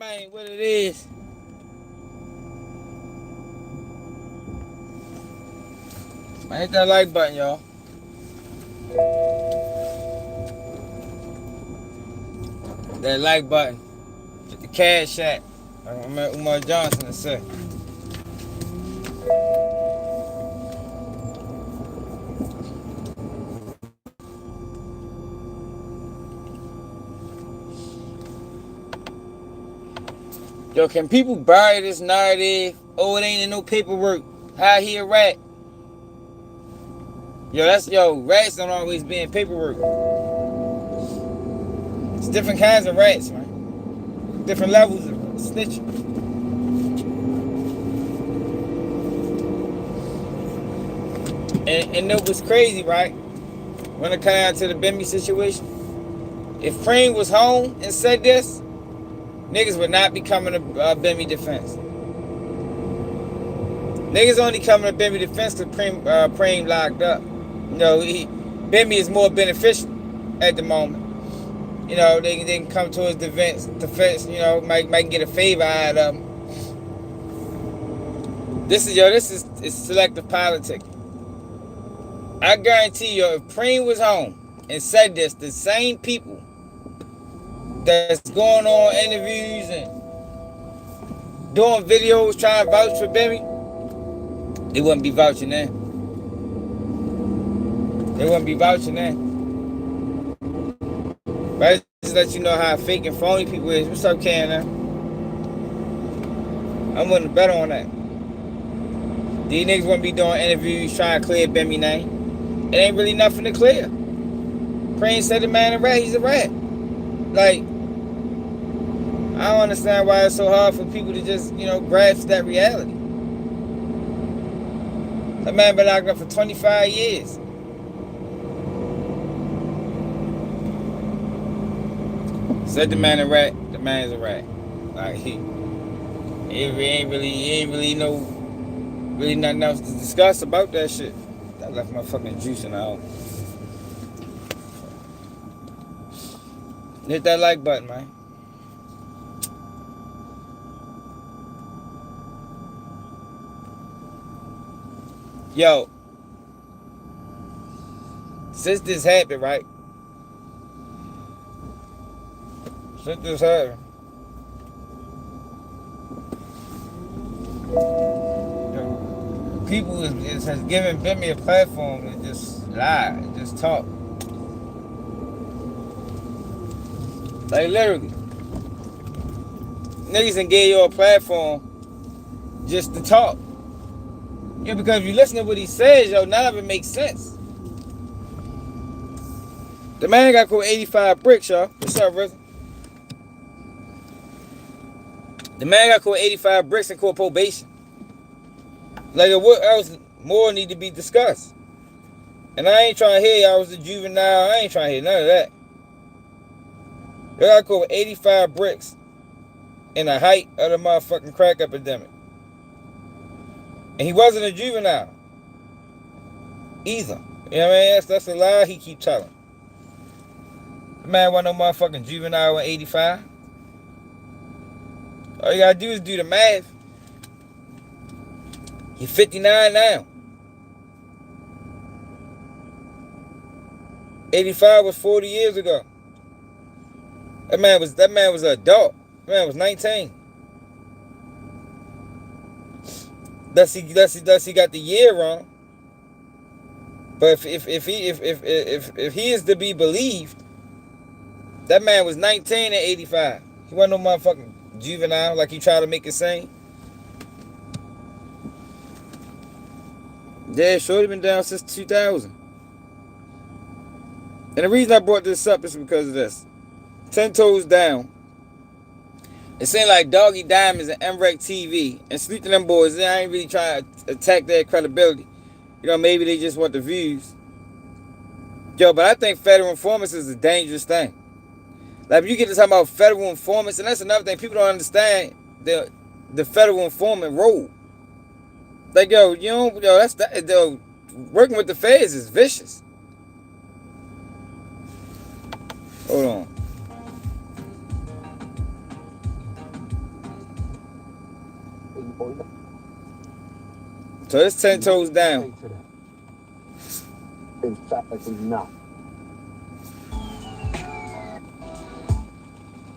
Man, what it is? Man, hit that like button, y'all. That like button. Get the cash at. Like my man Umar Johnson to say. Yo, can people buy this narrative? Oh, it ain't in no paperwork. How he a rat? Rats don't always be in paperwork. It's different kinds of rats, man. Different levels of snitching. And it was crazy, right? When it came down to the Bimmy situation, if Preem was home and said this, niggas would not be coming to Bimmy defense. Niggas only coming to Bimmy defense because Preem locked up. You know, Bimmy is more beneficial at the moment. You know, they can come to his defense, you know, might get a favor out of him. This is selective politics. I guarantee you, if Preem was home and said this, the same people that's going on interviews and doing videos trying to vouch for Bimmy, they wouldn't be vouching then. They wouldn't be vouching then. But I just let you know how fake and phony people is. What's up, Ken? I'm willing to bet on that. These niggas wouldn't be doing interviews trying to clear Bimmy name. It ain't really nothing to clear. Preem said the man a rat, he's a rat. Like, I don't understand why it's so hard for people to just, you know, grasp that reality. That man been locked up for 25 years. Said the man a rat, the man's a rat. Like, he ain't really nothing else to discuss about that shit. I left my fucking juice in the house. Hit that like button, man. Yo, since this happened, right? Since this happened, people has given Bimmy a platform to just lie and just talk. Like, literally, niggas done gave you a platform just to talk. Yeah, because if you listen to what he says, yo, none of it makes sense. The man got caught 85 bricks, y'all. What's up, brother? The man got caught 85 bricks and caught probation. Like, what else more need to be discussed? And I ain't trying to hear y'all was a juvenile. I ain't trying to hear none of that. They got caught 85 bricks in the height of the motherfucking crack epidemic. And he wasn't a juvenile either. You know what I mean? That's a lie he keep telling. The man wasn't no motherfucking juvenile in 85. All you gotta do is do the math. He's 59 now. 85 was 40 years ago. That man was an adult. That man was 19. Thus he got the year wrong. But if he is to be believed, that man was 19 at 85. He wasn't no motherfucking juvenile like you try to make it seem. Yeah, shorty been down since 2000. And the reason I brought this up is because of this. 10 toes down. It seemed like Doggy Diamonds and MREC TV and Sleep to Them Boys, I ain't really trying to attack their credibility. You know, maybe they just want the views. Yo, but I think federal informants is a dangerous thing. Like, if you get to talking about federal informants, and that's another thing, people don't understand the federal informant role. Like, working with the feds is vicious. Hold on. So it's 10 What do toes you say down. to that?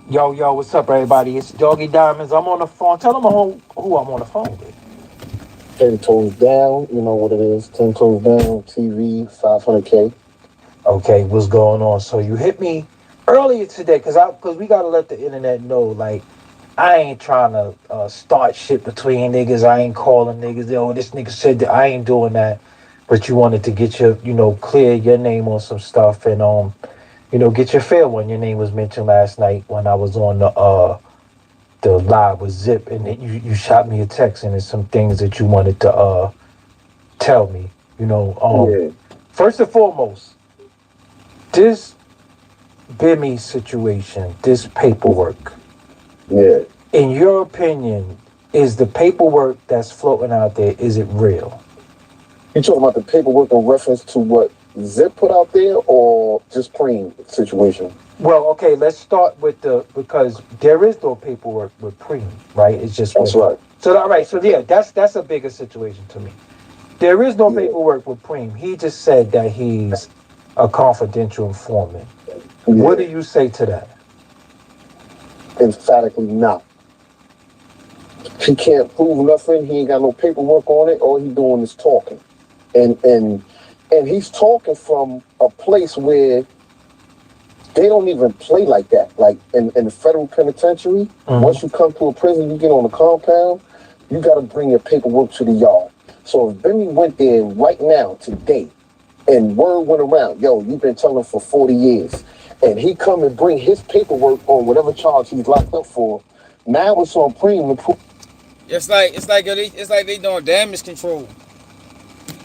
Yo, what's up, everybody? It's Doggy Diamonds. I'm on the phone. Tell them who I'm on the phone with. 10 toes down, you know what it is. 10 toes down, TV, 500K. Okay, what's going on? So you hit me earlier today because we gotta let the internet know. Like, I ain't trying to start shit between niggas. I ain't calling niggas. Oh, this nigga said that. I ain't doing that. But you wanted to get your, clear your name on some stuff and get your fair one. Your name was mentioned last night when I was on the live with Zip, and then you shot me a text, and there's some things that you wanted to tell me. Yeah, First and foremost, this Bimmy situation, this paperwork. yeah. In your opinion, is the paperwork that's floating out there, is it real? You talking about the paperwork in reference to what Zip put out there or just Preem situation? Well, okay, let's start with because there is no paperwork with Preem, right? It's just That's with right. so all right, so yeah, that's a bigger situation to me. There is no Yeah, paperwork with Preem. He just said that he's a confidential informant. What do yeah. you say to that? Emphatically not. He can't prove nothing. He ain't got no paperwork on it. All he doing is talking. And he's talking from a place where they don't even play like that. Like in the federal penitentiary, once you come to a prison, you get on the compound, you got to bring your paperwork to the yard. So if Bimmy went there right now, today, and word went around, yo, you've been telling for 40 years, and he come and bring his paperwork on whatever charge he's locked up for, now it's on Preem to prove. It's like they doing damage control.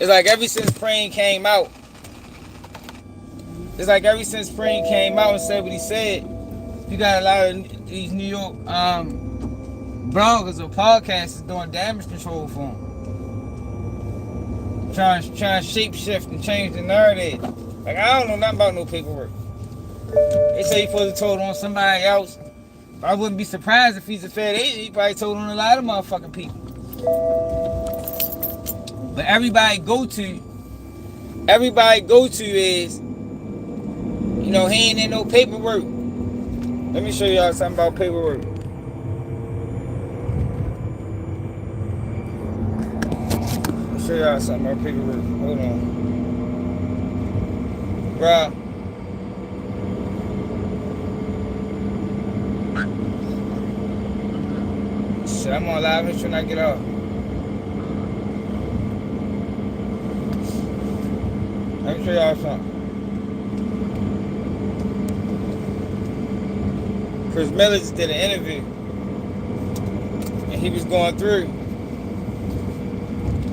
It's like ever since Praying came out. It's like ever since Praying came out and said what he said. You got a lot of these New York bloggers or podcasters doing damage control for him, trying to shape shift and change the narrative. Like I don't know nothing about no paperwork. They say he supposed to told on somebody else. I wouldn't be surprised if he's a Fed agent. He probably told on a lot of motherfucking people. But everybody go to is, he ain't in no paperwork. Let me show y'all something about paperwork. Let me show y'all something about paperwork. Hold on. Bruh. Shit, I'm on live. Make sure I get off. Let me show y'all something. Chris Miller just did an interview. And he was going through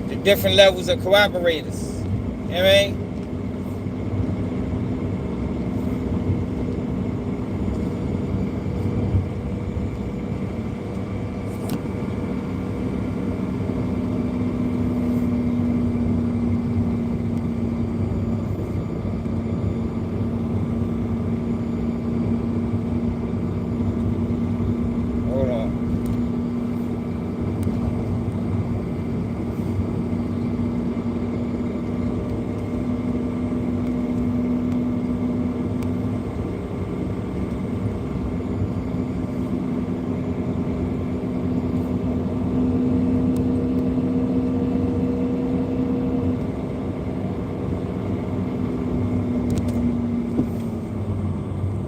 the different levels of cooperators. You know what I mean? Hold on.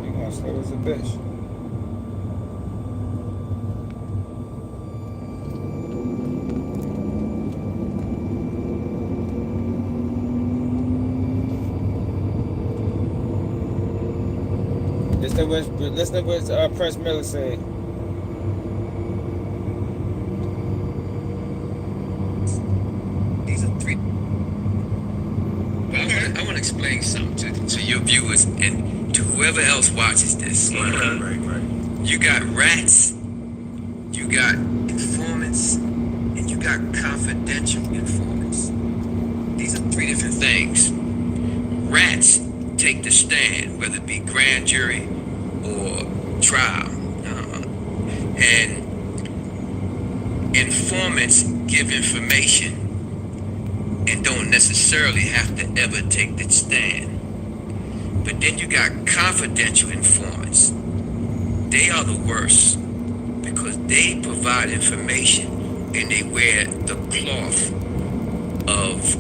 You gonna slow as a bitch. Listen to what Prince Miller said. These are three. Well, I want to explain something to your viewers and to whoever else watches this. Right. You got rats, you got informants, and you got confidential informants. These are three different things. Rats take the stand, whether it be grand jury or trial. And informants give information and don't necessarily have to ever take the stand. But then you got confidential informants. They are the worst because they provide information and they wear the cloth of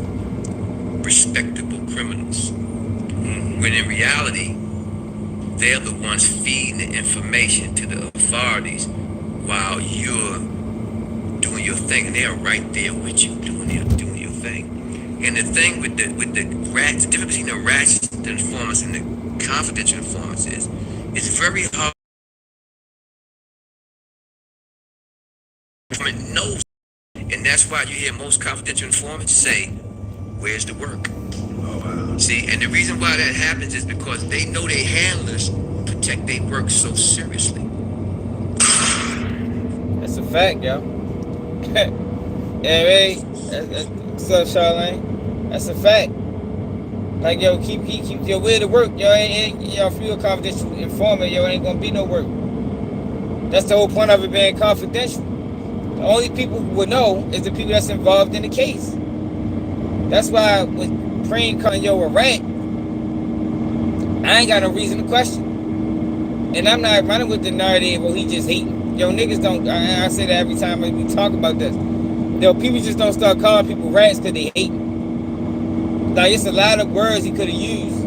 respectable criminals. When in reality, they're the ones feeding the information to the authorities while you're doing your thing, and they're right there with you doing your thing. And the thing with the rats, the difference between the rats, the informants, and the confidential informants is, it's very hard. Government knows, and that's why you hear most confidential informants say, "Where's the work?" See, and the reason why that happens is because they know their handlers protect their work so seriously. That's a fact, yo. Yeah, what's up, Charlene? That's a fact. Like, yo, keep your way to work, yo. Yo, if you're a confidential informant, yo, ain't gonna be no work. That's the whole point of it being confidential. The only people who would know is the people that's involved in the case. That's why when Preem calling yo a rat, I ain't got no reason to question. And I'm not running with the narrative, well, he just hating. Yo, niggas don't, I say that every time we talk about this. Yo, people just don't start calling people rats because they hating. Like, it's a lot of words he could have used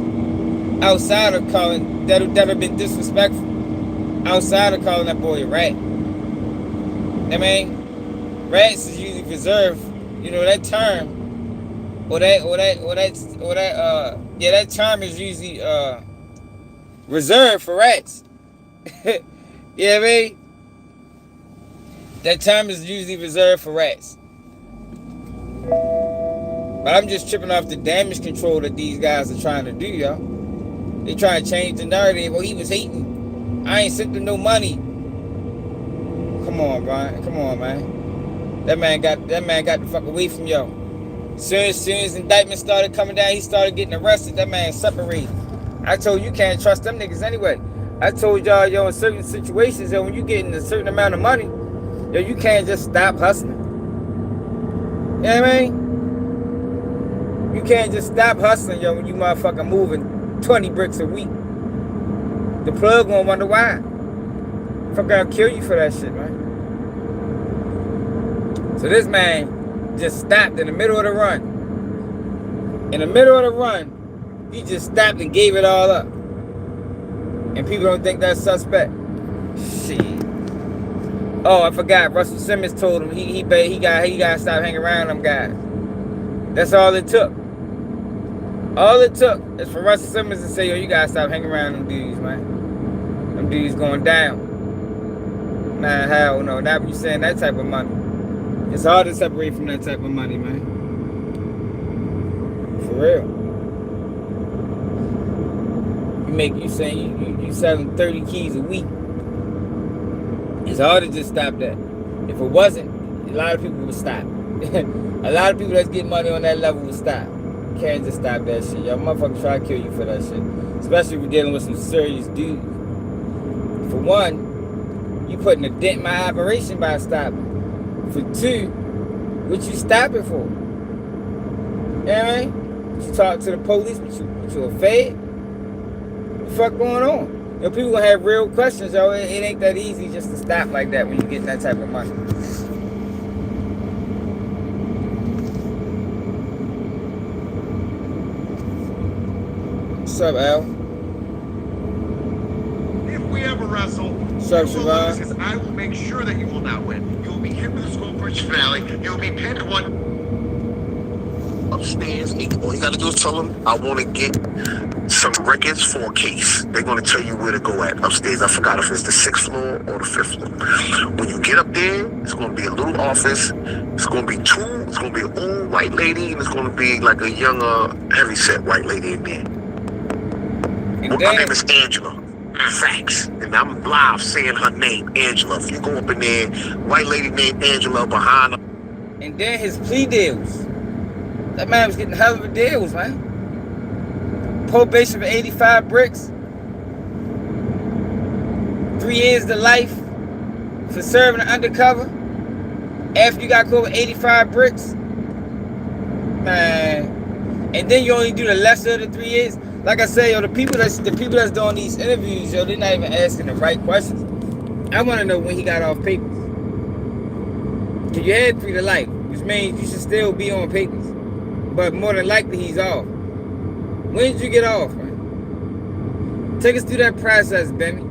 outside of calling, that have been disrespectful. Outside of calling that boy a rat. I mean, rats is usually reserved, you know, that term, that term is usually reserved for rats. Yeah, I mean, that term is usually reserved for rats. But I'm just tripping off the damage control that these guys are trying to do, yo. They trying to change the narrative. Well, he was hating. I ain't sent him no money. Come on, Brian. Come on, man. That man got the fuck away from yo. Soon as indictments started coming down, he started getting arrested. That man separated. I told you can't trust them niggas anyway. I told y'all, yo, in certain situations, yo, when you getting a certain amount of money, yo, you can't just stop hustling. You know what I mean? You can't just stop hustling, yo, when you motherfucker moving 20 bricks a week. The plug gonna wonder why. Fuck, I'll kill you for that shit, man. So this man just stopped in the middle of the run. In the middle of the run, he just stopped and gave it all up. And people don't think that's suspect. Shit. Oh, I forgot. Russell Simmons told him he gotta stop hanging around them guys. That's all it took. All it took is for Russell Simmons to say, yo, you gotta stop hanging around them dudes, man. Them dudes going down. Nah, hell no. Not when you saying that type of money. It's hard to separate from that type of money, man. For real. You selling 30 keys a week. It's hard to just stop that. If it wasn't, a lot of people would stop. A lot of people that's getting money on that level would stop. You can't just stop that shit. Y'all motherfuckers try to kill you for that shit. Especially if you're dealing with some serious dudes. For one, you putting a dent in my operation by stopping. For two, what you stopping for? You know what I mean? You talk to the police, but you a fed? What the fuck going on? Yo, people gonna have real questions, yo. It ain't that easy just to stop like that when you get that type of money. What's up, Al? If we ever wrestle, What's up, Siobhan? because I will make sure that you will not win. You will be hit with a skull punch finale. You will be pinned one upstairs. All you gotta do is tell them, I want to get some records for a case. They're gonna tell you where to go at. Upstairs, I forgot if it's the 6th floor or the 5th floor. When you get up there, it's gonna be a little office. It's gonna be it's gonna be an old white lady, and it's gonna be like a younger, heavyset white lady in there. Her name is Angela. Facts. And I'm live saying her name, Angela. If you go up in there, white lady named Angela behind her. And then his plea deals. That man was getting hell of a deals, man. Probation for 85 bricks. 3 years to life for serving undercover. After you got caught with 85 bricks, man, and then you only do the lesser of the 3 years. Like I say, yo, the people that's doing these interviews, yo, they're not even asking the right questions. I want to know when he got off papers. Cause you had 3 to life, which means you should still be on papers, but more than likely he's off. When did you get off, man? Take us through that process, Bimmy,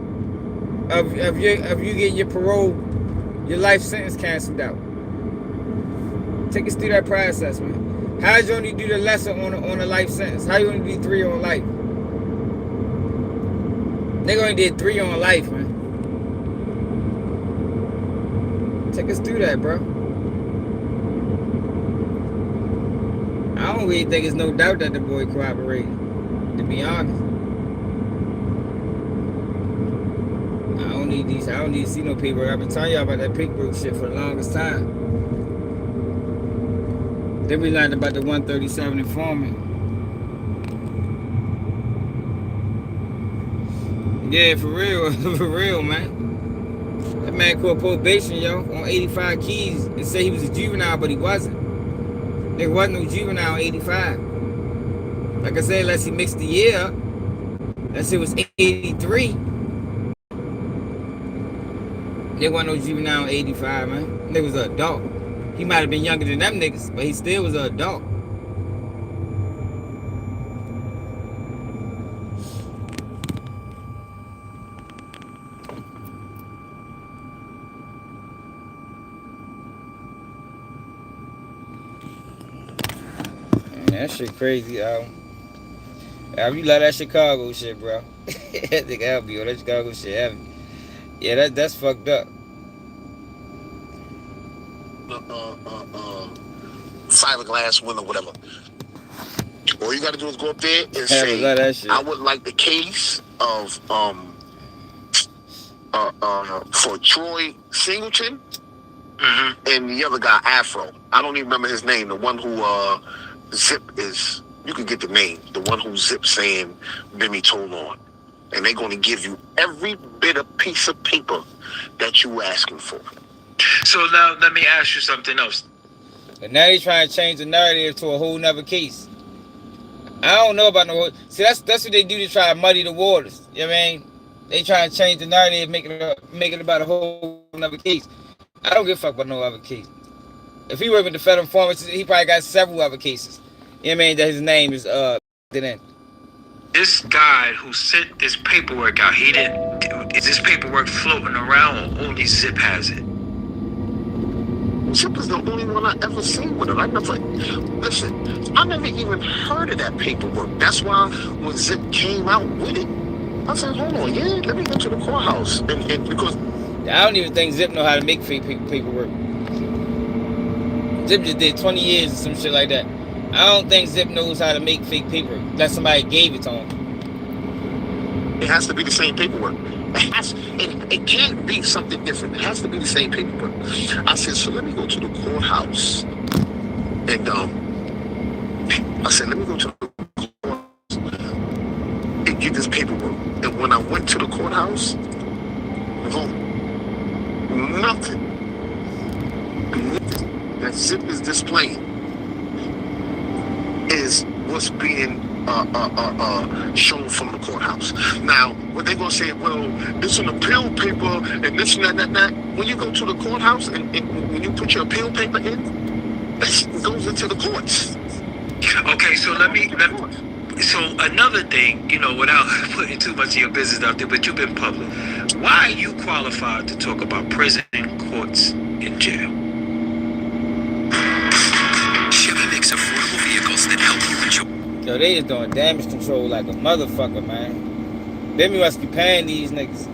of you getting your parole, your life sentence canceled out. Take us through that process, man. How did you only do the lesser on a life sentence? How you only do 3 on life? They only did 3 on life, man. Take us through that, bro. I don't really think there's no doubt that the boy cooperated, to be honest. I don't need to see no paperwork. I've been telling y'all about that paperwork shit for the longest time. Then we learned about the 137 informant. Yeah, for real, for real, man. That man caught probation, yo, on 85 keys and said he was a juvenile, but he wasn't. There wasn't no juvenile 85. Like I said, unless he mixed the year up. Unless it was 83. There wasn't no juvenile 85, man. Nigga was an adult. He might have been younger than them niggas, but he still was an adult. Man, that shit crazy, Al, you love that Chicago shit, bro. That nigga help you on that Chicago shit heavy. Yeah, that's fucked up. Fiberglass window, whatever. All you gotta do is go up there and say, I would like the case of for Troy Singleton and the other guy Afro. I don't even remember his name. The one who Zip is, you can get the name. The one who Zip saying Bimmy told on. And they're gonna give you every bit of piece of paper that you asking for. So now let me ask you something else. And now he's trying to change the narrative to a whole nother case. I don't know about no. See, that's what they do to try to muddy the waters. You know what I mean? They try to change the narrative, make it about a whole nother case. I don't give a fuck about no other case. If he worked with the federal informants, he probably got several other cases. You know what I mean? That his name is in. This guy who sent this paperwork out, he didn't. Is this paperwork floating around, or only Zip has it? Zip is the only one I ever seen with it. I never even heard of that paperwork. That's why when Zip came out with it, I said, hold on, yeah, let me go to the courthouse. And because I don't even think Zip know how to make fake paperwork. Zip just did 20 years or some shit like that. I don't think Zip knows how to make fake paper unless somebody gave it to him. It has to be the same paperwork. It can't be something different. It has to be the same paperwork. I said, so let me go to the courthouse. And I said, let me go to the courthouse and get this paperwork. And when I went to the courthouse, nothing that Zip is displaying is what's being shown from the courthouse. Now, what they gonna say, well, it's an appeal paper and this and that. When you go to the courthouse and when you put your appeal paper in, that goes into the courts. Okay, so so another thing, without putting too much of your business out there, but you've been public. Why are you qualified to talk about prison, courts, and jail? Chevy makes affordable vehicles that help you enjoy. Yo, they just doing damage control like a motherfucker, man. Bimmy must be paying these niggas.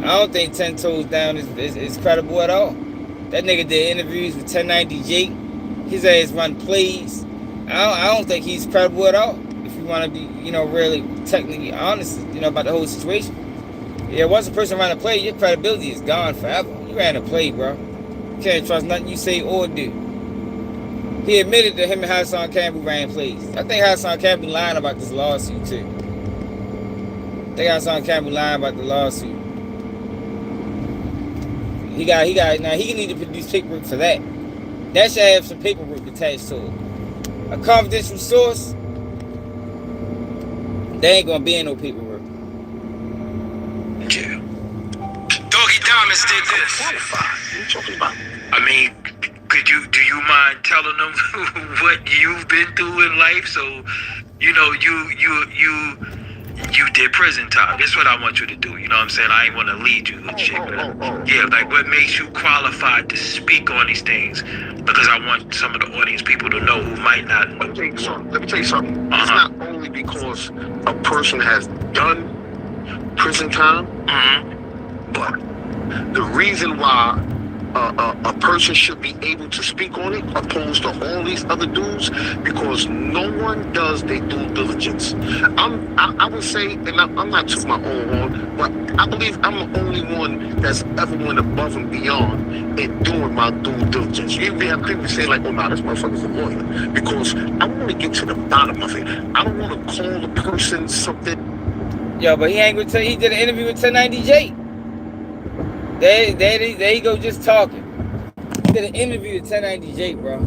I don't think 10 Toes Down is credible at all. That nigga did interviews with 1090 Jake. His ass run plays. I don't think he's credible at all. If you want to be, really technically honest, about the whole situation. Yeah, once a person ran a play, your credibility is gone forever. You ran a play, bro. You can't trust nothing you say or do. He admitted that him and Hassan Campbell ran plays. I think Hassan Campbell lying about this lawsuit too. I think Hassan Campbell lying about the lawsuit. Now he need to produce paperwork for that. That should have some paperwork attached to it. A confidential source, there ain't gonna be in no paperwork. Yeah. Doggy Diamonds did this. What are you talking about? I mean, do you mind telling them what you've been through in life? So, you know, you did prison time. That's what I want you to do. You know what I'm saying? I ain't want to lead you and shit. Yeah, like what makes you qualified to speak on these things? Because I want some of the audience people to know who might not know. Let me tell you something. It's not only because a person has done prison time, but the reason why a person should be able to speak on it opposed to all these other dudes, because no one does their due diligence. I would say, and I'm not to my own horn, but I believe I'm the only one that's ever went above and beyond in doing my due diligence. You even have people say like, oh nah, this motherfucker's a lawyer, because I want to get to the bottom of it. I don't want to call the person something. Yo, but he ain't gonna tell you. He did an interview with 1090J. There he go, just talking. He did an interview with 1090J, bro.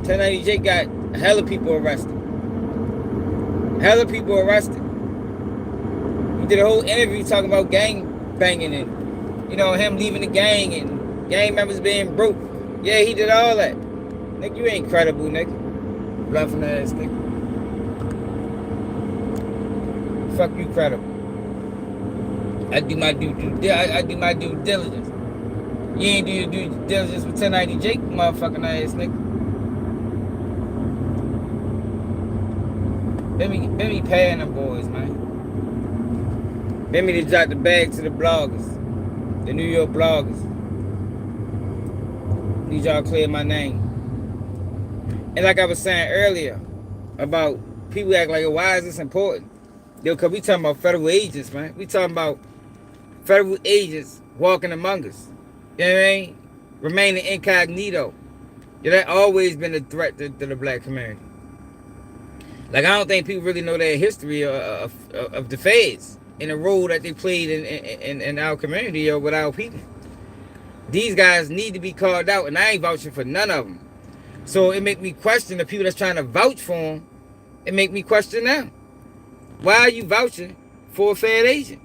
1090J got hella people arrested. He did a whole interview talking about gang banging and, you know, him leaving the gang and gang members being broke. Yeah, he did all that. Nigga, you ain't credible, nigga. Bluffing ass nigga. Fuck you, credible. I do my due diligence. You ain't do your due diligence with 1090J, motherfucking ass nigga. Bimmy paying them boys, man. Bimmy to drop the bag to the bloggers, the New York bloggers. Need y'all clear my name. And like I was saying earlier about people act like, why is this important? Yo, cause we talking about federal agents, man. We talking about federal agents walking among us. You know what I mean? Remaining incognito. Yeah, that always been a threat to the black community. Like, I don't think people really know their history of the feds and the role that they played in our community or with our people. These guys need to be called out, and I ain't vouching for none of them. So it make me question the people that's trying to vouch for them. It make me question them. Why are you vouching for a Fed agent?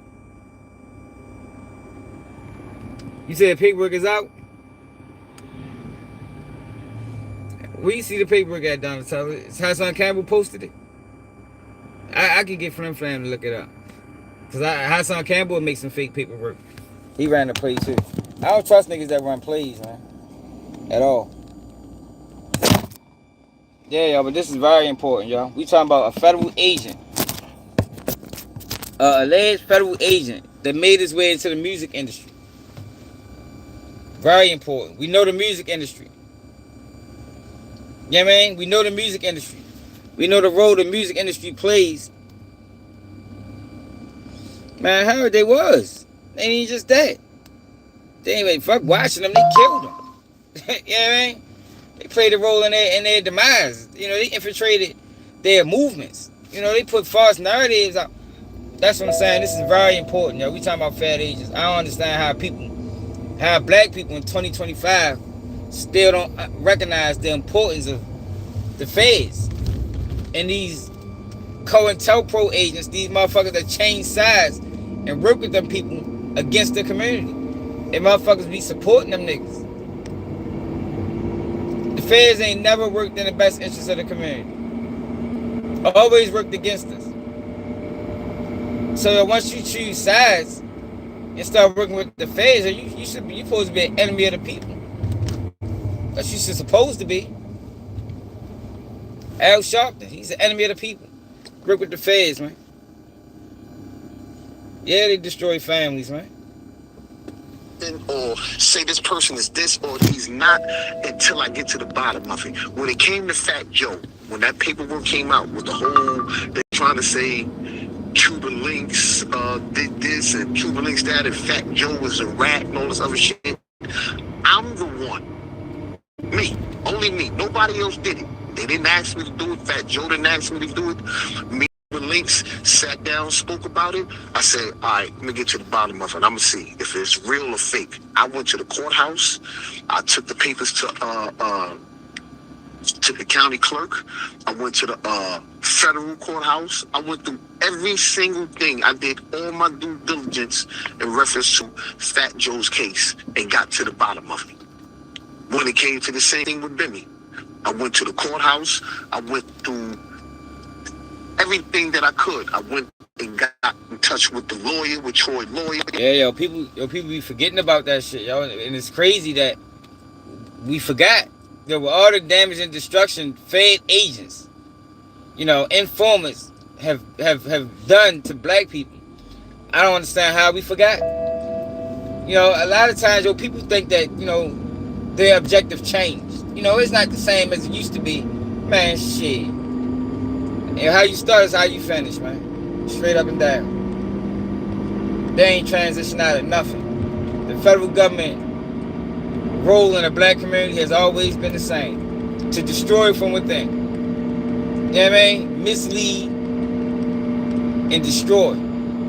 You said paperwork is out? Where you see the paperwork at, Donald Tyler? Hassan Campbell posted it? I can get Flim Flam to look it up. Because Hassan Campbell will make some fake paperwork. He ran the play too. I don't trust niggas that run plays, man. At all. Yeah, y'all, but this is very important, y'all. We talking about a federal agent. Alleged federal agent that made his way into the music industry. Very important. We know the music industry. You know what I mean? We know the music industry. We know the role the music industry plays. Man, how they was. They ain't just that. They ain't even fuck watching them. They killed them. You know what I mean? They played a role in their demise. You know, they infiltrated their movements. You know, they put false narratives out. That's what I'm saying. This is very important, yo. We talking about Fed agents. I don't understand how black people in 2025 still don't recognize the importance of the feds and these COINTELPRO agents, these motherfuckers that change sides and work with them people against the community. And motherfuckers be supporting them niggas. The feds ain't never worked in the best interest of the community. Always worked against us. So that once you choose sides and start working with the feds, you supposed to be an enemy of the people. That's what you're supposed to be. Al Sharpton, he's an enemy of the people. Work with the feds, man. Yeah, they destroy families, man. Or say this person is this or he's not until I get to the bottom of it. When it came to Fat Joe, when that paperwork came out with the whole, they're trying to say Cuban Links did this and Cuban Links that and Fat Joe was a rat and all this other shit. I'm the one. Me. Only me. Nobody else did it. They didn't ask me to do it. Fat Joe didn't ask me to do it. Me. the links, sat down, spoke about it. I said, all right, let me get to the bottom of it. I'm gonna see if it's real or fake. I went to the courthouse. I took the papers to the county clerk. I went to the federal courthouse. I went through every single thing. I did all my due diligence in reference to Fat Joe's case and got to the bottom of it. When it came to the same thing with Bimmy, I went to the courthouse. I went through everything that I could. I went and got in touch with the lawyer, with Troy lawyer. Yeah, people be forgetting about that shit, yo. And it's crazy that we forgot. There were all the damage and destruction Fed agents, informants have done to black people. I don't understand how we forgot. A lot of times, people think that, their objective changed. It's not the same as it used to be. Man, shit. And how you start is how you finish, man. Straight up and down. They ain't transition out of nothing. The federal government role in the black community has always been the same. To destroy from within. You know what I mean? Mislead and destroy.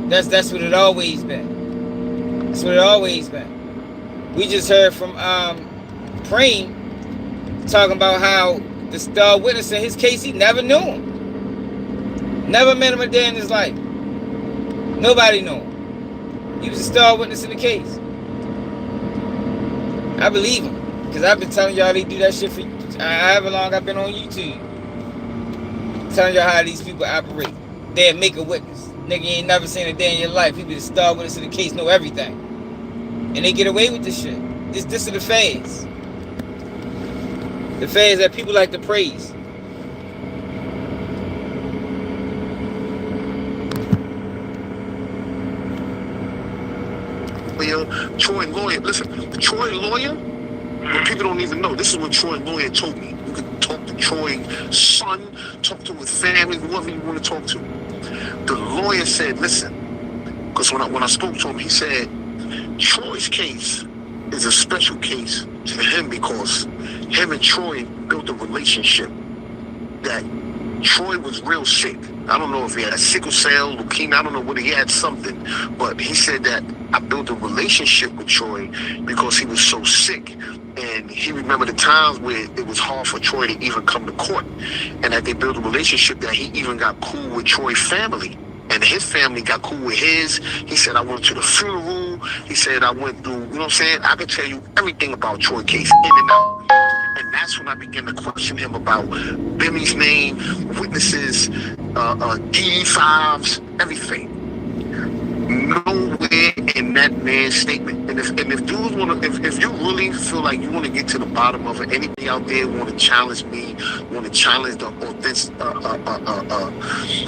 That's what it always been. That's what it always been. We just heard from Preem talking about how the star witness in his case, he never knew him. Never met him a day in his life. Nobody knew him. He was a star witness in the case. I believe him. Because I've been telling y'all they do that shit for however long I've been on YouTube. Telling y'all how these people operate. They'll make a witness. Nigga, you ain't never seen a day in your life. He be the star witness in the case, know everything. And they get away with this shit. This are the feds. The feds that people like to praise. Troy lawyer, listen, the Troy lawyer, what people don't even know, this is what Troy lawyer told me. You can talk to Troy's son, talk to his family, whoever you want to talk to. The lawyer said, listen, because when I spoke to him, he said, Troy's case is a special case to him because him and Troy built a relationship that Troy was real sick. I don't know if he had sickle cell, leukemia, I don't know whether he had something, but he said that I built a relationship with Troy because he was so sick. And he remembered the times where it was hard for Troy to even come to court. And that they built a relationship that he even got cool with Troy's family. And his family got cool with his. He said, I went to the funeral. He said, I went through, you know what I'm saying? I could tell you everything about Troy's case, in and out. And that's when I began to question him about Bimmy's name, witnesses, D5s, everything. Nowhere in that man's statement. And if dudes want to, if you really feel like you want to get to the bottom of it, anybody out there want to challenge me, want to challenge the authentic,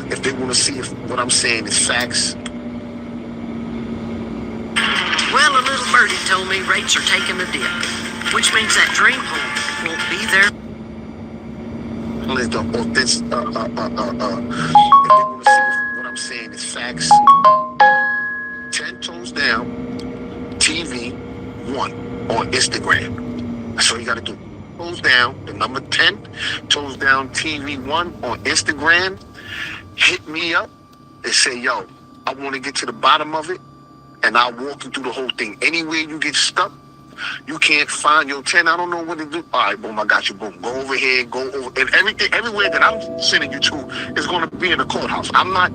if they want to see if what I'm saying is facts. Well, a little birdie told me rates are taking a dip, which means that dream home won't be there. The authentic, if they want to see if what I'm saying is facts. 10 Toes Down TV 1 on Instagram. That's all you got to do. Toes Down, the number 10, Toes Down TV 1 on Instagram. Hit me up and say, yo, I want to get to the bottom of it, and I'll walk you through the whole thing. Anywhere you get stuck, you can't find your 10, I don't know what to do. All right, boom, I got you, boom. Go over here, go over. And everywhere that I'm sending you to is going to be in the courthouse. I'm not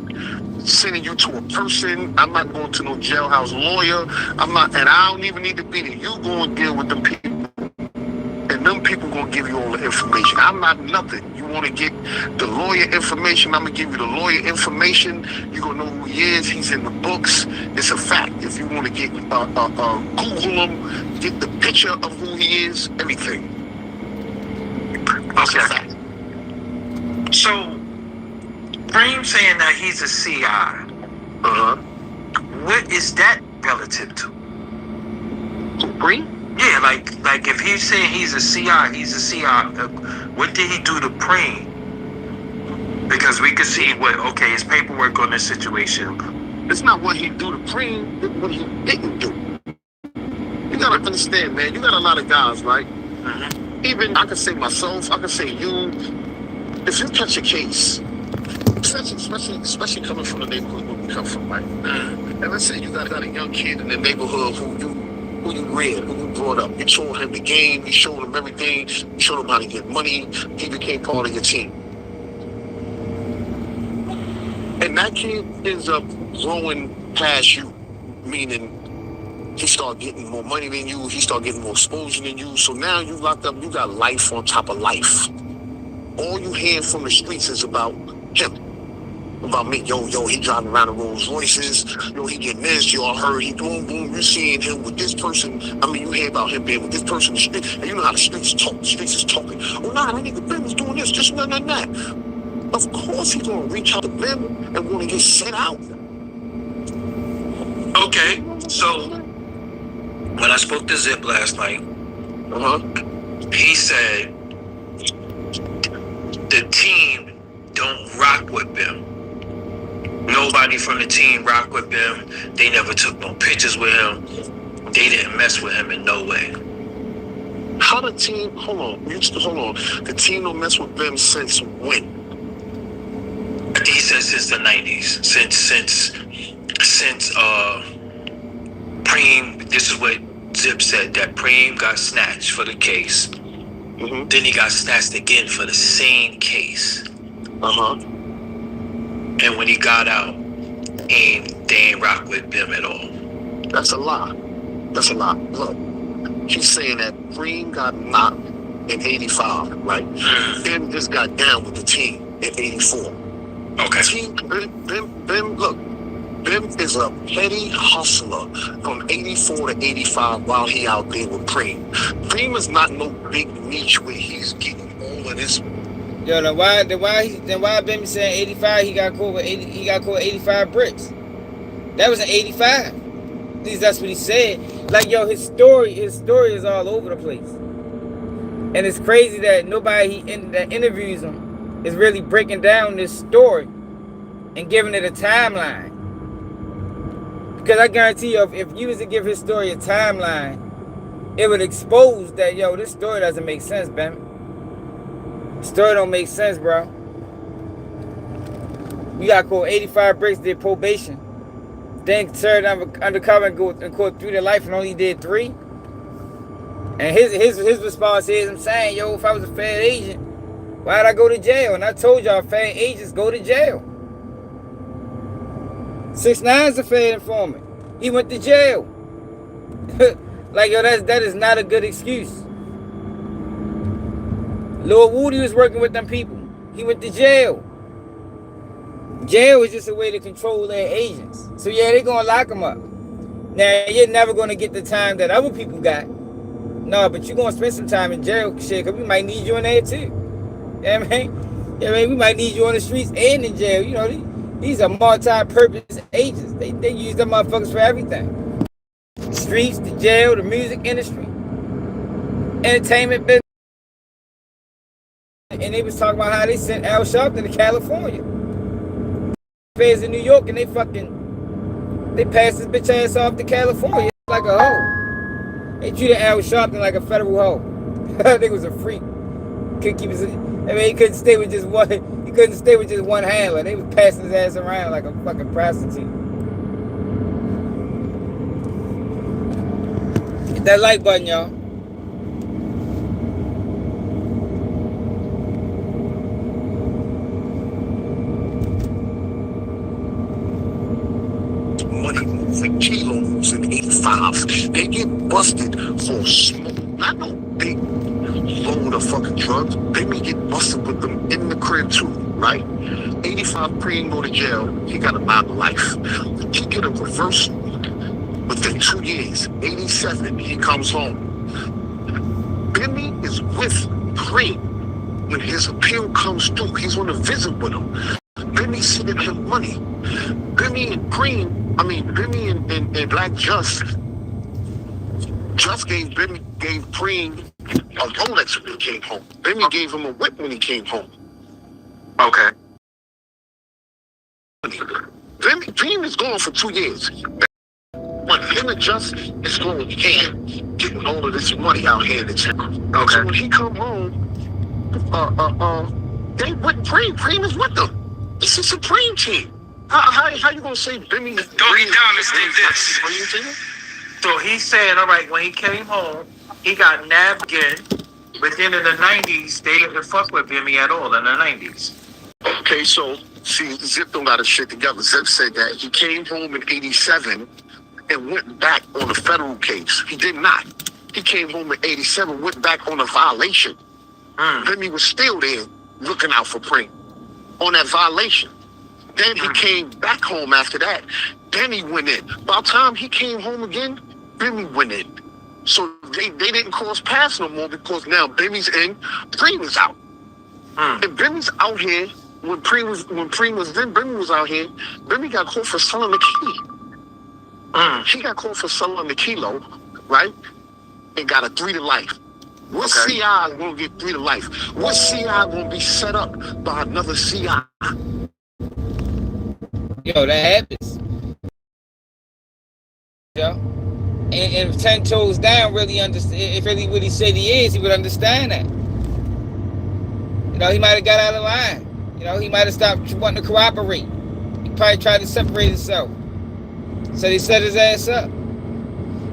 sending you to a person. I'm not going to no jailhouse lawyer. And I don't even need to be there. You go and deal with them people. And them people going to give you all the information. I'm not nothing. You want to get the lawyer information, I'm going to give you the lawyer information. You're going to know who he is. He's in the books. It's a fact. If you want to get, Google him, get the picture of who he is, everything. That's a fact. So, Preem saying that he's a CI. What is that relative to? Preem? Yeah, like if he's saying he's a CI, he's a CI. What did he do to Preem? Because we could see his paperwork on this situation. It's not what he do to Preem, it's what he didn't do. You gotta understand, man, you got a lot of guys, right? Even I can say myself, I can say you. If you catch a case Especially coming from the neighborhood where we come from, right? And let's say you got a young kid in the neighborhood who you reared, who you brought up. You showed him the game, you showed him everything, you showed him how to get money, he became part of your team. And that kid ends up growing past you, meaning he start getting more money than you, he start getting more exposure than you. So now you locked up, you got life on top of life. All you hear from the streets is about him. About me, yo, he driving around in Rolls Royces, yo, he getting this, yo, I heard he boom, you seeing him with this person. I mean, you hear about him being with this person in the street, and you know how the streets talk, the streets is talking. Oh, nah, that nigga Ben was doing this, just nah. Of course he's gonna reach out to Ben and wanna get sent out. Okay, so when I spoke to Zip last night, he said the team don't rock with Bim. Nobody from the team rock with Bim. They never took no pictures with him. They didn't mess with him in no way. How the team, hold on. The team don't mess with Bim since when? He said since the 90s. Since Preem, this is what Zip said, that Preem got snatched for the case. Then he got snatched again for the same case. And when he got out, they ain't rock with Bim at all. That's a lie. Look, he's saying that Preem got knocked in 85, right? Bim just got down with the team in 84. Okay. Bim is a petty hustler from 84 to 85 while he out there with Preem. Preem is not no big niche where he's getting all of this. Yo, then why Bimmy saying 85? He got caught with 85 bricks. That was an 85. At least that's what he said. Like, yo, his story is all over the place. And it's crazy that nobody that interviews him is really breaking down this story and giving it a timeline. Because I guarantee you, if you was to give his story a timeline, it would expose that, yo, this story doesn't make sense, Bimmy. Story don't make sense, bro. You got caught 85 bricks, did probation. Then served undercover and caught 3 to life and only did 3. And his response is, I'm saying, yo, if I was a Fed agent, why'd I go to jail? And I told y'all, Fed agents go to jail. 6ix9ine's a Fed informant. He went to jail. Like, yo, that is not a good excuse. Lil Woody was working with them people. He went to jail. Jail is just a way to control their agents. So yeah, they're gonna lock them up. Now, you're never gonna get the time that other people got. No, but you're gonna spend some time in jail, shit, because we might need you in there too. You know what I mean? Yeah, we might need you on the streets and in jail. You know, these are multi-purpose agents. They use them motherfuckers for everything. The streets, the jail, the music industry, entertainment business. And they was talking about how they sent Al Sharpton to California. Feds in New York, and they passed this bitch ass off to California like a hoe. They treated Al Sharpton like a federal hoe. I think it was a freak. Couldn't keep his, he couldn't stay with just one. He couldn't stay with just one handler. They was passing his ass around like a fucking prostitute. Hit that like button, y'all. Money moving kilos in 85. They get busted for smoke. Not no big load of fucking drugs. They may get busted with them in the crib too, right? 85 Preem go to jail. He got a mob life. He get a reversal within 2 years. 87, he comes home. Bimmy is with Preem. When his appeal comes through, he's on a visit with him. Bimmy sending him money. Bimmy and Black Just gave Preem a Rolex when he came home. Bimmy gave him a whip when he came home. Okay. Preem is gone for 2 years. But him and Just is going ham, getting all of this money out here in the town. Okay. So when he come home, they with Preem. Preem is with them. It's a Supreme team. How you gonna say Bimmy? Doggy Diamonds did this. So he said, all right, when he came home, he got nabbed again. But then in the 90s, they didn't fuck with Bimmy at all in the 90s. Okay, so see, Zip don't got his shit together. Zip said that he came home in '87 and went back on a federal case. He did not. He came home in '87, went back on a violation. Bimmy was still there looking out for Preem on that violation. Then he came back home after that. Then he went in. By the time he came home again, Bimmy went in. So they didn't cross paths no more because now Bimmy's in, Preem is out. And Bimmy's out here when Preem was then Bimmy was out here. Bimmy got caught for selling the key. He got caught for selling the kilo, right? And got a 3 to life. What CI is gonna get 3 to life? What CI gonna be set up by another CI? Yo, that happens. Yo. And if 10 toes down really understand, if really said he is, he would understand that. You know, he might have got out of line. You know, he might have stopped wanting to cooperate. He probably tried to separate himself. So they set his ass up.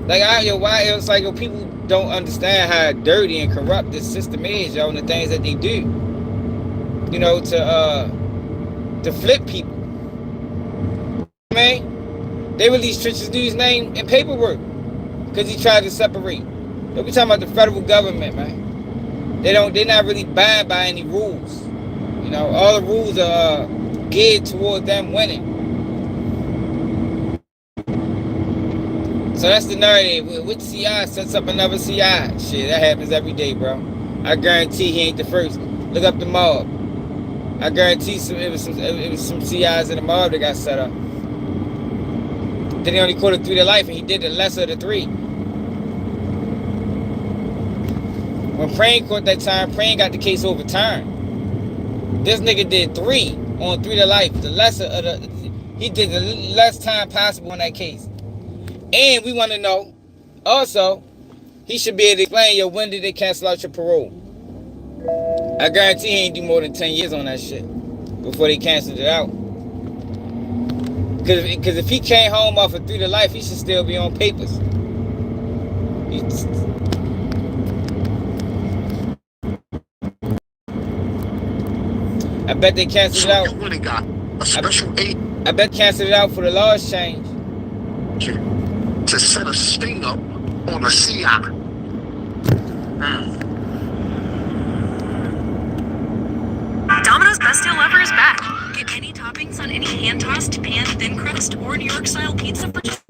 Like, why it's like, people don't understand how dirty and corrupt this system is, yo, and the things that they do. You know, to flip people. Man, they released Trich's dude's name in paperwork because he tried to separate. Don't be talking about the federal government, man. They're not really bound by any rules. You know, all the rules are geared toward them winning. So that's the narrative. Which CI sets up another CI? Shit, that happens every day, bro. I guarantee he ain't the first. Look up the mob. I guarantee it was some CIs in the mob that got set up. Then he only caught a 3 to life, and he did the lesser of the 3. When Preem caught that time, Preem got the case overturned. This nigga did 3 on 3 to life. The lesser of the, he did the less time possible on that case. And we want to know, also, he should be able to explain, yo, when did they cancel out your parole? I guarantee he ain't do more than 10 years on that shit before they canceled it out. Because if he came home off of 3 to life, he should still be on papers. I bet they canceled it out. I bet canceled it out for the laws change. To set a sting up on a CI. Domino's Best Deal Ever is back. Get any toppings on any hand-tossed, pan, thin crust, or New York-style pizza for just...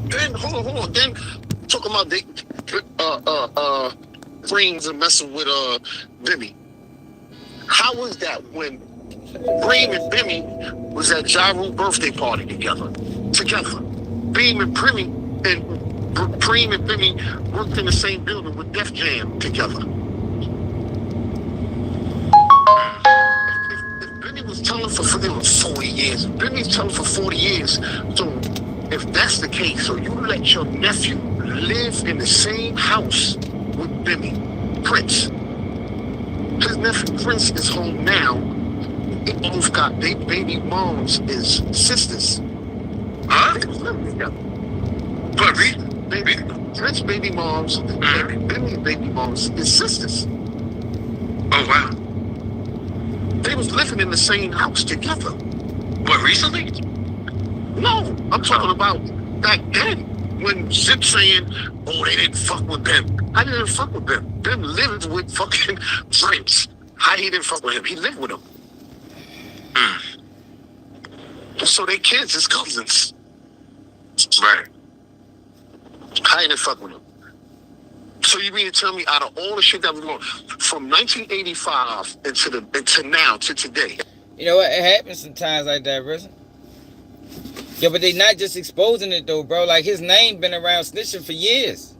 Then, hold on. Then, talking about Preem's and messing with Bimmy. How was that when Preem and Bimmy was at Ja Rule's birthday party together? Preem and Bimmy worked in the same building with Def Jam together. If Bimmy was telling for 40 years, Bimmy's telling for 40 years. So if that's the case, so you let your nephew live in the same house with Bimmy, Prince. His nephew Prince is home now. They both got their baby moms as sisters. Huh? They was living together. But Prince baby moms and Bimmy baby moms is sisters. Oh, wow. They was living in the same house together. What, recently? No, I'm talking about back then when Zip saying, oh, they didn't fuck with Bim. I didn't fuck with Bim. Bim lived with fucking Prince. How he didn't fuck with him? He lived with him. So they kids is cousins. Right. How he didn't fuck with him? So you mean to tell me out of all the shit that was going from 1985 into now to today? You know what? It happens sometimes like that, bro. Yo, but they not just exposing it though, bro. Like his name been around snitching for years.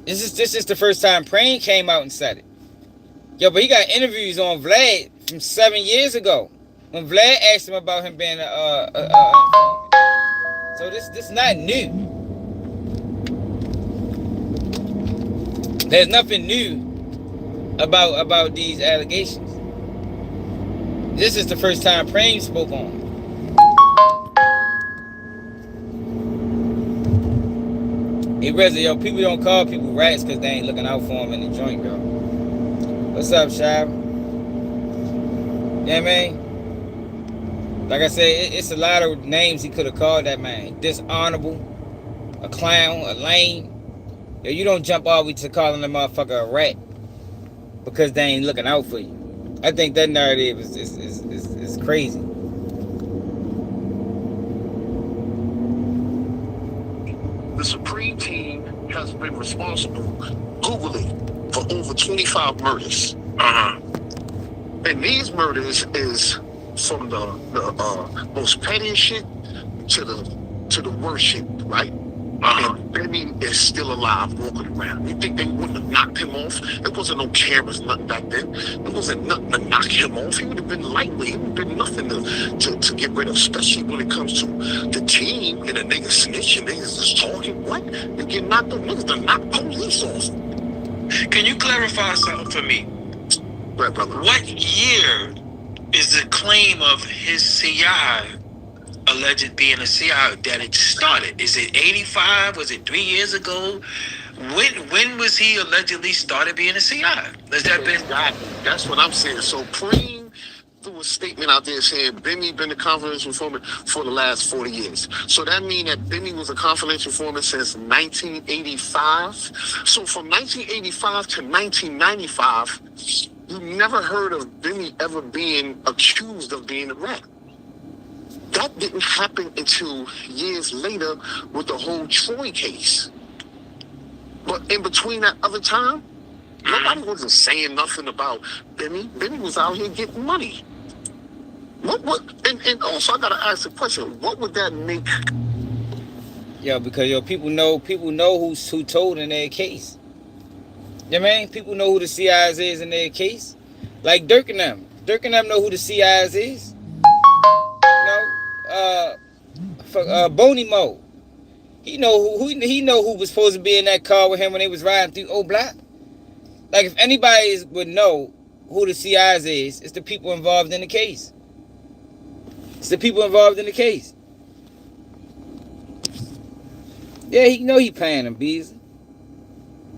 This is the first time Preem came out and said it. Yo, but he got interviews on Vlad from 7 years ago when Vlad asked him about him being so this not new. There's nothing new about these allegations. This is the first time Preem spoke on it. Hey, Reza, yo, people don't call people rats because they ain't looking out for them in the joint, bro. What's up, Shab? Yeah, man. Like I said, it's a lot of names he could have called that man. Dishonorable, a clown, a lame. Yo, you don't jump all the way to calling the motherfucker a rat because they ain't looking out for you. I think that narrative is crazy. The Supreme Team has been responsible, Google it, for over 25 murders. And these murders is from the most pettiest shit to the worst shit, right? And Bimmy is still alive, walking around. You think they wouldn't have knocked him off? There wasn't no cameras, nothing back then. There wasn't nothing to knock him off. He would have been lightweight. He would have been nothing to get rid of, especially when it comes to the team and the niggas snitching, niggas just talking. What? They get knocked off. Niggas done knock police off. Can you clarify something for me? Right, brother. What year is the claim of his CI, alleged being a CI, that it started? Is it 85? Was it 3 years ago? When was he allegedly started being a CI? Has that been? That's what I'm saying. So Preem threw a statement out there saying Bimmy been a confidential informant for the last 40 years. So that means that Bimmy was a confidential informant since 1985. So from 1985 to 1995, you never heard of Bimmy ever being accused of being a rat. That didn't happen until years later with the whole Troy case. But in between that other time, nobody wasn't saying nothing about Bimmy. Bimmy was out here getting money. And also I gotta ask the question, what would that make? Yo, because people know who told in their case. You know what I mean? People know who the CIs is in their case. Like Dirk and them. Dirk and them know who the CIs is. Boney Mo. He know who was supposed to be in that car with him when they was riding through O Block. Like if anybody would know who the CIs is, it's the people involved in the case. It's the people involved in the case. Yeah, he know he paying them, Bees.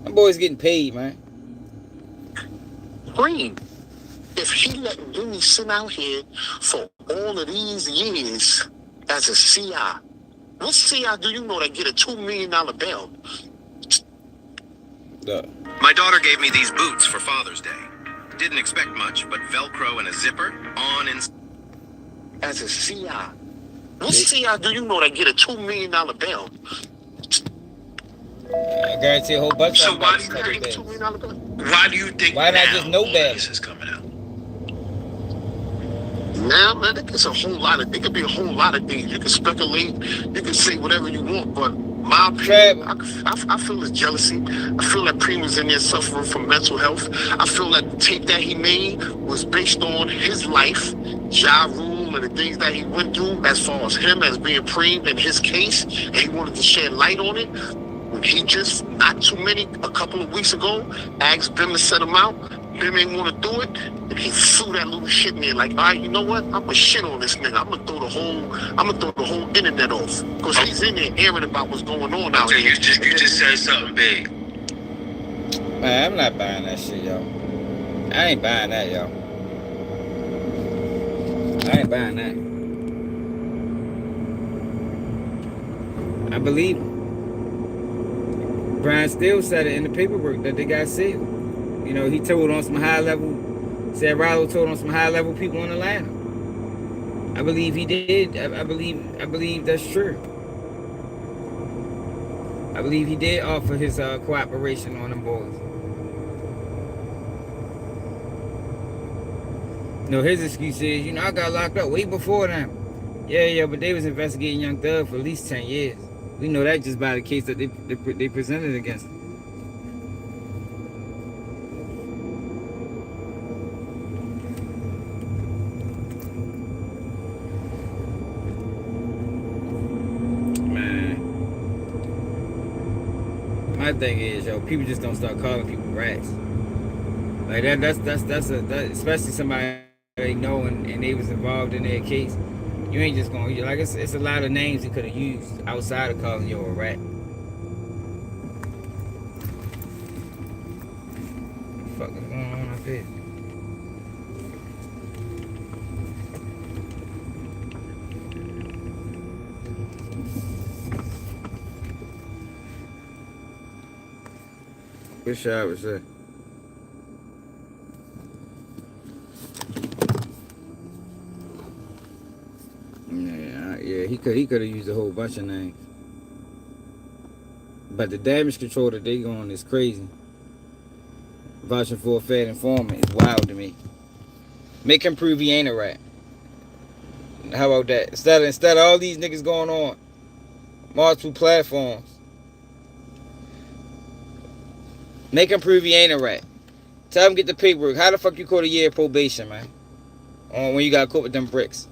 Them boys getting paid, man. Green. If he let Bimmy sit out here for all of these years as a CI, what CI do you know that get a $2 million bail? My daughter gave me these boots for Father's Day. Didn't expect much, but Velcro and a zipper on and... As a CI. What CI do you know that get a $2 million bail? I guarantee a whole bunch So of why them. do you think? Why do you think? Why not just no all bail? this is coming out? Now, man, it's a whole lot of. It could be a whole lot of things. You can speculate. You can say whatever you want, but my opinion, I feel it's jealousy. I feel that Preem was in there suffering from mental health. I feel that the tape that he made was based on his life, Ja Rule, and the things that he went through as far as him as being Preem in his case, and he wanted to shed light on it. He just, a couple of weeks ago, asked Bim to set him out. Bim ain't want to do it, and he threw that little shit in there. Like, all right, you know what? I'm gonna shit on this nigga. I'm gonna throw the whole internet off, because he's in there airing about what's going on out here. You just said something big. Man, I'm not buying that shit, yo. I ain't buying that, yo. I ain't buying that. I believe him. Brian Steele said it in the paperwork that they got sealed. You know, he told on some high level, said Rollo told on some high level people in Atlanta. I believe he did. I believe that's true. I believe he did offer his cooperation on them boys. You know, his excuse is, you know, I got locked up way before them. Yeah, but they was investigating Young Thug for at least 10 years. We know that just by the case that they presented against him. Man. My thing is, yo, people just don't start calling people rats. Like that especially somebody they know and they was involved in their case. You ain't just gonna like it's a lot of names he could have used outside of calling you a rat. What the fuck is going on up here? What shot was that? Yeah, he could have used a whole bunch of names. But the damage control that they going is crazy. Vouching for a fed informant is wild to me. Make him prove he ain't a rat. How about that? Instead of all these niggas going on multiple platforms, make him prove he ain't a rat. Tell him get the paperwork. How the fuck you caught a year probation, man? On when you got caught with them bricks.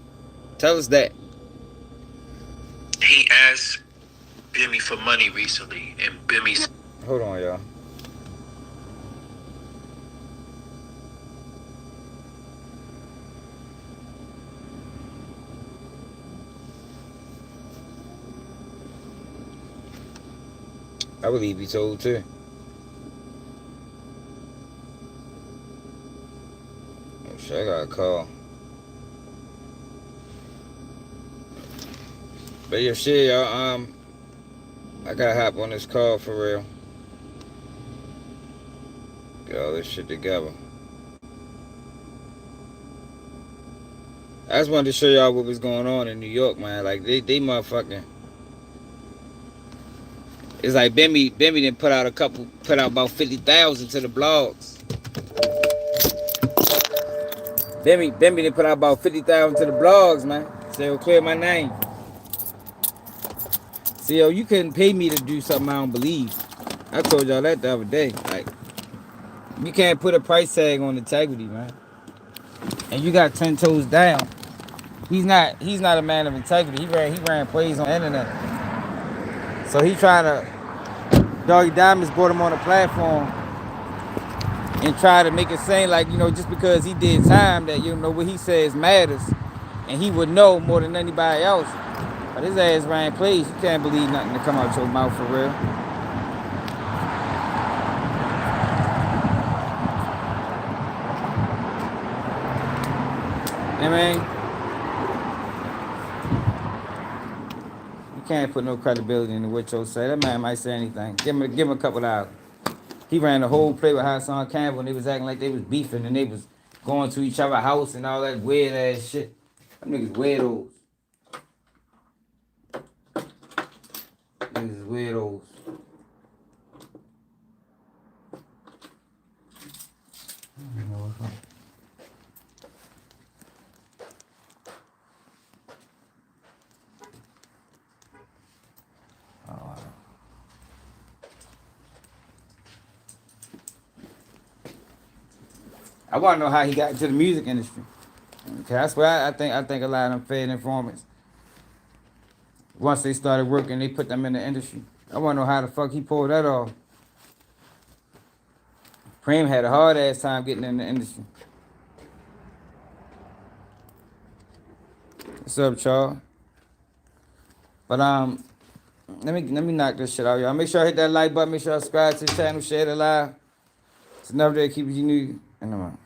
Tell us that. He asked Bimmy for money recently, and Bimmy's. Hold on, y'all. I believe he told too. Oh shit, I got a call. But yeah, shit, y'all. I gotta hop on this call for real. Get all this shit together. I just wanted to show y'all what was going on in New York, man. Like they motherfucking. It's like Bimmy didn't put out about 50,000 to the blogs. Bimmy didn't put out about 50,000 to the blogs, man. So it'll clear my name. See, yo, you couldn't pay me to do something I don't believe. I told y'all that the other day. Like, you can't put a price tag on integrity, man. And you got 10 toes down. He's not a man of integrity. He ran plays on the internet. So he trying to Doggy Diamonds brought him on the platform and try to make it seem like, just because he did time that, what he says matters. And he would know more than anybody else. But his ass ran plays. You can't believe nothing to come out your mouth for real. You know what I mean? You can't put no credibility into what you say. That man might say anything. Give him a couple hours. He ran the whole play with Hassan Campbell and they was acting like they was beefing and they was going to each other's house and all that weird ass shit. Them niggas weirdos. Niggas is weirdos. I want to know how he got into the music industry. Okay, that's where I think a lot of them fed informants. Once they started working, they put them in the industry. I want to know how the fuck he pulled that off. Preem had a hard ass time getting in the industry. What's up, Charles? But let me knock this shit out, y'all. Make sure I hit that like button. Make sure I subscribe to the channel, share it live. It's another day keeping you new. And I'm out.